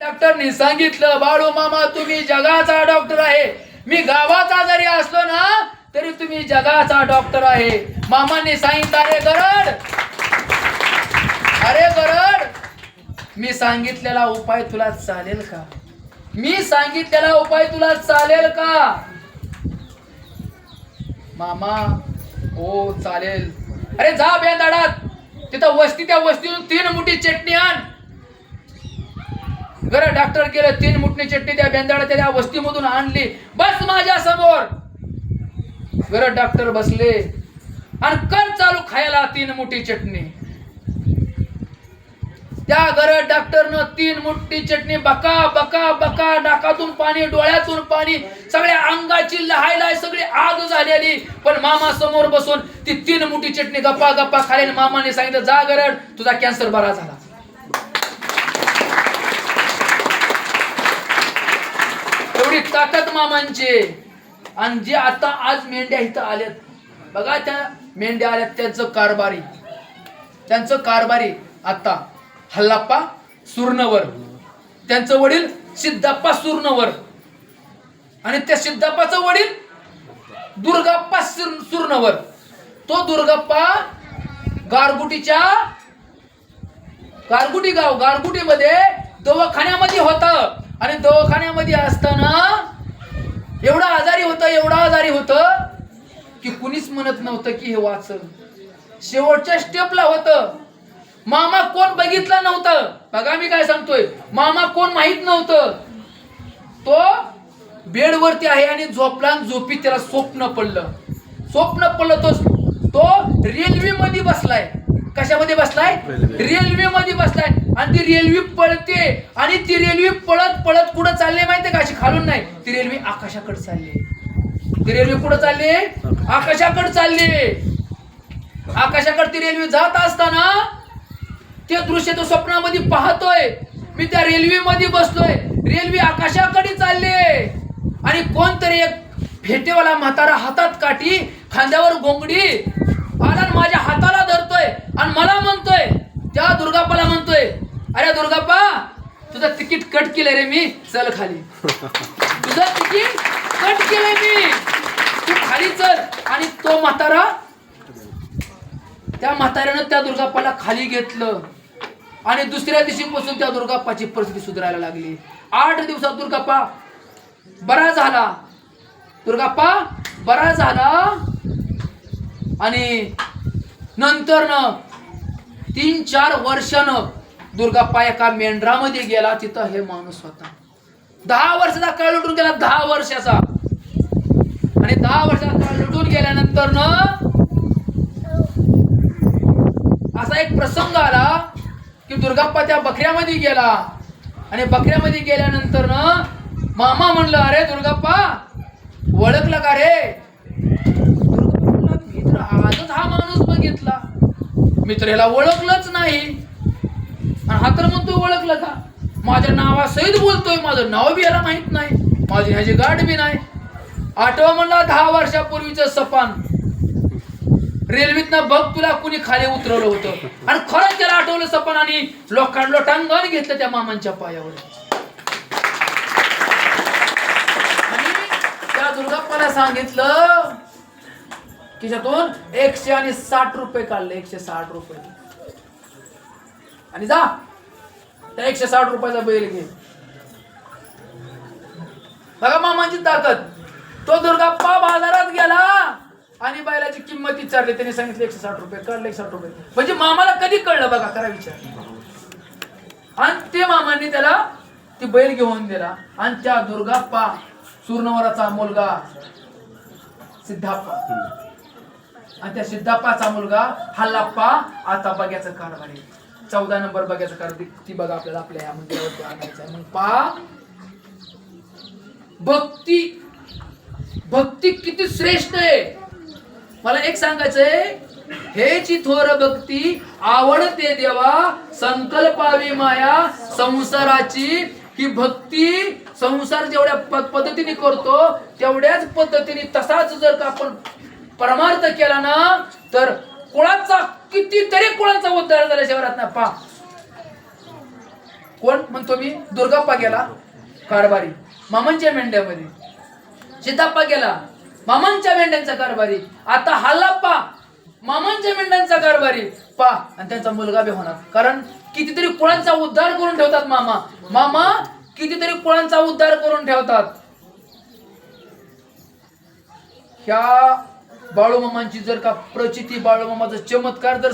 डॉक्टरनी सांगितलं, बाळू मामा तुम्ही जगाचा डॉक्टर आहे. मी गावाचा जरी असलो ना तरी तुम्ही जगाचा डॉक्टर आहे. मामांनी सांगितलं, अरे गरड, अरे गरड, मी सांगितलेला उपाय तुला चालेल का? मी सांगितलेला उपाय तुला चालेल का? मामा, हो चालेल. अरे जा बेंदाडात, तिथं वस्ती, त्या वस्तीतून 3 मुठी चटणी आण. गरड डॉक्टर गेले, 3 मुठी चटणी त्या बेंदाडात त्या वस्तीमधून आणली. बस माझ्या समोर. गरड डॉक्टर बसले आणि कर चालू खायला 3 मुठी चटणी. त्या गरड डॉक्टरनं 3 मुठी चटणी बका बका बका, नाकातून पाणी, डोळ्यातून पाणी, सगळ्या अंगाची लहायला सगळी आग झालेली. पण मामा समोर बसून ती 3 मुठी चटणी गप्पा गप्पा खाली. मामाने सांगितलं, जा गरड, तुझा कॅन्सर बरा झाला. एवढी ताकद मामांची. आणि जे आता आज मेंढ्या इथं आल्यात बघा, त्या मेंढ्या आल्यात त्यांचं कारभारी आता हल्लाप्पा सुर्नवर, त्यांचं वडील सिद्धप्पा सुर्नवर, आणि त्या सिद्धप्पाचं वडील दुर्गाप्पा सुर्नवर. तो दुर्गाप्पा गारगुटी गाव, गारगुटीमध्ये दवाखान्यामध्ये होता. आणि दवाखान्यामध्ये असताना एवढा आजारी होतं की कुणीच म्हणत नव्हतं की हे वाचल. शेवटच्या स्टेपला होतं. मामा कोण बघितलं नव्हतं. बघा मी काय सांगतोय, मामा कोण माहित नव्हतं. तो बेडवरती आहे आणि झोपला. झोपीत त्याला स्वप्न पडलं. तो रेल्वे मध्ये बसलाय. कशामध्ये बसलाय? रेल्वे मध्ये बसलाय. आणि ती रेल्वे पळते. आणि ती रेल्वे पळत पळत कुठं चालले माहितीये का? अशी खालून नाही, ती रेल्वे आकाशाकडे चालली. ती रेल्वे कुठं चालली? आकाशाकडे चालली. आकाशाकडे ती रेल्वे जात असताना ते दृश्य तो स्वप्नामध्ये पाहतोय. मी त्या रेल्वे मध्ये बसलोय, रेल्वे आकाशाकडे चालली. आणि कोणतरी एक फेटेवाला म्हातारा, हातात काठी, खांद्यावर गोंगडी आला, माझ्या हाताला धरतोय आणि मला म्हणतोय, त्या दुर्गाप्पाला म्हणतोय, अरे दुर्गाप्पा, तुझं तिकीट कट केलंय रे मी, चल खाली. तुझं तिकीट कट केलंय मी, तू खाली चल. आणि तो म्हातारा, त्या म्हाताऱ्यानं त्या दुर्गाप्पाला खाली घेतलं. आणि दुसऱ्या दिवशीपासून त्या दुर्गाप्पाची परिस्थिती सुधारायला लागली. 8 दिवसात दुर्गाप्पा बरा झाला. आणि नंतर 3-4 वर्षानं दुर्गाप्पा एका मेंढरामध्ये गेला. तिथं हे माणूस होता. 10 वर्षाचा काळ लुटून गेला. 10 वर्षाचा. आणि 10 वर्षाचा काळ लुटून गेल्यानंतर असा एक प्रसंग आला की दुर्गाप्पा त्या बकऱ्यामध्ये गेला. आणि बकऱ्यामध्ये गेल्यानंतर मामा म्हणलं, अरे दुर्गाप्पा, ओळखलं का रे? मित्र, आजच हा माणूस बघितला. मित्र याला ओळखलंच नाही. आणि हा तर म्हणतोय ओळखलं का? माझ्या नावासहित बोलतोय. माझं नाव बी याला माहित नाही, माझी ह्याची गाठ बी नाही. आठवा म्हणला 10 वर्षापूर्वीचं सपान रेल्वेतनं बघ, तुला कुणी खाली उतरवलं होतं. आणि खरंच त्याला आठवलं सपान. आणि लोटांगण घेतलं त्या मामांच्या पायावर. आणि त्या दुर्गाप्पाला सांगितलं की त्यातून 160 रुपये काढले. 160 रुपये. आणि जा त्या 160 रुपयाचा बैल घे. बघा मामांची ताकद. तो दुर्गाप्पा बाजारात गेला आणि बैलाची किंमत विचारली. त्याने सांगितलं 160 रुपये. काढले 160 रुपये. म्हणजे मामाला कधी कळलं बघा, करा विचार. आणि ते मामांनी त्याला ती बैल घेऊन दिला. आणि त्या दुर्गाप्पा सुर्नवराचा मुलगा सिद्धप्पा, आणि त्या सिद्धप्पाचा मुलगा हल्लाप्पा आता बघ्याचं कारभारी. 14 नंबर बघ्याचं कारभारी. ती बघा आपल्याला आपल्या या मंदिरावरती आणायचं आहे. मग पहा, भक्ती किती श्रेष्ठ आहे. मला एक सांगायचंय, हेची थोर भक्ती आवडते देवा, संकल्पावी माया संसाराची. ही भक्ती संसार जेवढ्या पद्धतीने करतो तेवढ्याच पद्धतीने तसाच जर का आपण परमार्थ केला ना, तर कुळाचा, कितीतरी कुळाचा उद्धार झाला शहरात ना. पा कोण म्हणतो मी? दुर्गाप्पा गेला कारभारी मामांच्या मेंढ्यामध्ये, सीताप्पा गेला मामांच्या मेंढ्यांचा कारभारी, आता हालाप्पा मामांच्या मेंढ्यांचा कारभारी पा, आणि त्यांचा मुलगा बी होणार. कारण कितीतरी कुळांचा उद्धार करून ठेवतात मामा. मामा कितीतरी कुळांचा उद्धार करून ठेवतात. ह्या बाळूमामांची जर का प्रचिती, बाळूमामाचा चमत्कार जर